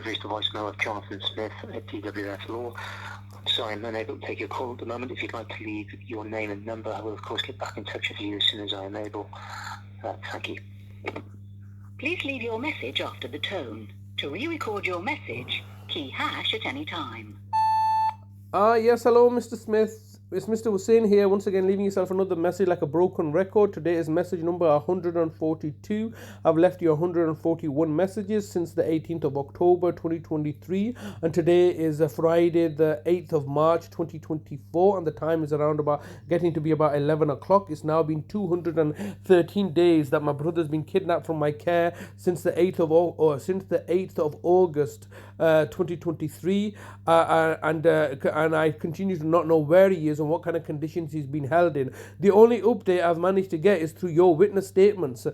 have reached the voicemail of Jonathan Smith at DWF Law. I'm sorry I'm unable to take your call at the moment. If you'd like to leave your name and number, I will of course get back in touch with you as soon as I am able. Thank you. Please leave your message after the tone. To re-record your message, key hash at any time. Yes, hello, Mr. Smith. It's Mr. Hussain here, once again leaving yourself another message like a broken record. Today is message number 142. I've left you 141 messages since the 18th of October 2023, and today is Friday the 8th of March 2024, and the time is around about getting to be about 11 o'clock. It's now been 213 days that my brother's been kidnapped from my care since the 8th of August 2023, and I continue to not know where he is and what kind of conditions he's been held in. The only update I've managed to get is through your witness statements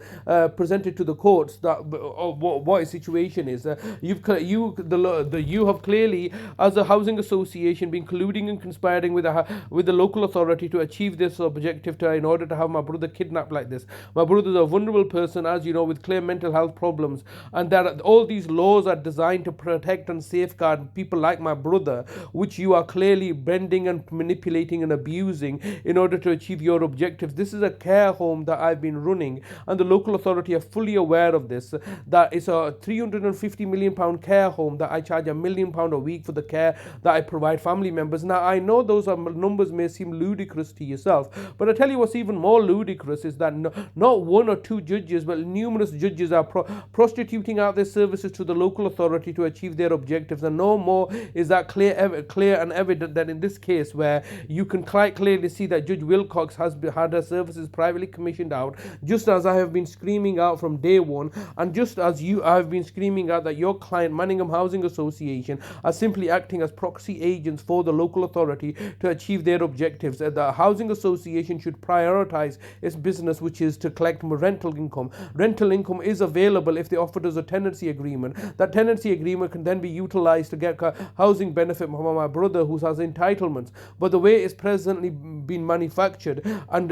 presented to the courts that what his situation is. You have clearly, as a housing association, been colluding and conspiring with the local authority to achieve this objective in order to have my brother kidnapped like this. My brother is a vulnerable person, as you know, with clear mental health problems, and that all these laws are designed to protect and safeguard people like my brother, which you are clearly bending and manipulating and abusing in order to achieve your objectives. This is a care home that I've been running, and the local authority are fully aware of this, that it's a £350 million care home that I charge £1 million a week for the care that I provide family members. Now, I know those numbers may seem ludicrous to yourself, but I tell you what's even more ludicrous is that not one or two judges, but numerous judges are prostituting out their services to the local authority to achieve their objectives. And no more is that clear and evident that in this case, where you can quite clearly see that Judge Wilcox has had her services privately commissioned out, just as I have been screaming out from day one, and just as you have been screaming out that your client, Manningham Housing Association, are simply acting as proxy agents for the local authority to achieve their objectives. The housing association should prioritize its business, which is to collect rental income. Rental income is available if they offer us a tenancy agreement. That tenancy agreement can then be utilized to get housing benefit from my brother who has entitlements. But the way it's presently been manufactured and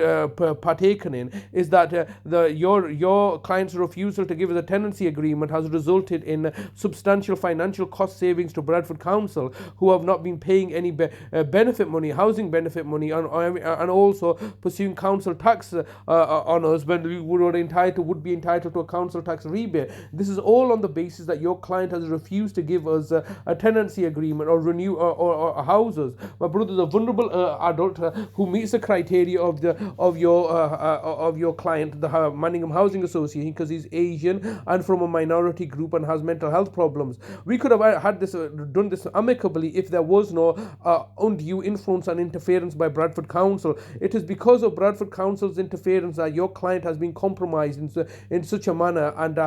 partaken in is that your client's refusal to give us a tenancy agreement has resulted in substantial financial cost savings to Bradford Council, who have not been paying any benefit money, housing benefit money, and also pursuing council tax on us when we would be entitled to a council tax rebate. This is all on the basis that your client has refused to give us a tenancy agreement or renew or houses. My brother's a vulnerable adult who meets the criteria of your client, the Manningham Housing Association, because he's Asian and from a minority group and has mental health problems. We could have had this done this amicably if there was no undue influence and interference by Bradford Council. It is because of Bradford Council's interference that your client has been compromised in such a manner, and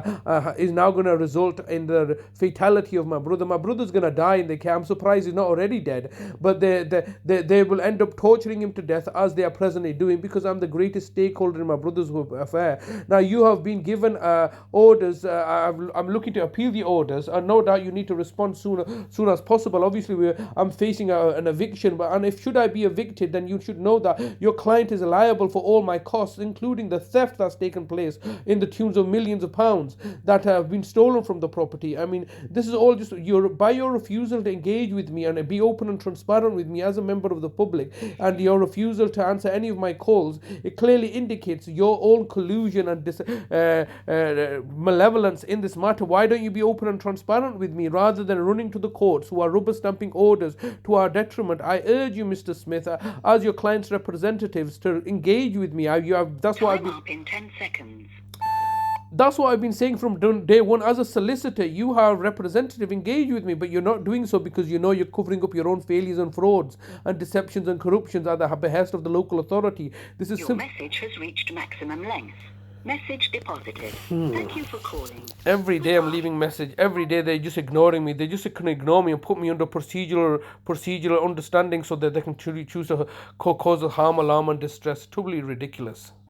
is now going to result in the fatality of my brother. My brother's going to die in the care. I'm surprised he's not already dead, but they will end up torturing him to death, as they are presently doing, because I'm the greatest stakeholder in my brother's affair. Now, you have been given orders. I'm looking to appeal the orders, and no doubt you need to respond soon as possible. Obviously, I'm facing an eviction, and if should I be evicted, then you should know that your client is liable for all my costs, including the theft that's taken place in the tunes of millions of pounds that have been stolen from the property. I mean, this is all just by your refusal to engage with me and be open and transparent with me as a member of the public, and your refusal to answer any of my calls. It clearly indicates your own collusion and malevolence in this matter. Why don't you be open and transparent with me rather than running to the courts, who are rubber stamping orders to our detriment? I urge you, Mr. Smith, as your client's representatives, to engage with me. That's what Time up in 10 seconds. That's what I've been saying from day one. As a solicitor, you have representative engage with me, but you're not doing so because you know you're covering up your own failures and frauds and deceptions and corruptions at the behest of the local authority. This is Your message has reached maximum length. Message deposited. Thank you for calling. Every day I'm leaving message. Every day they're just ignoring me. They just can ignore me and put me under procedural understanding so that they can choose to cause harm, alarm and distress. Totally ridiculous.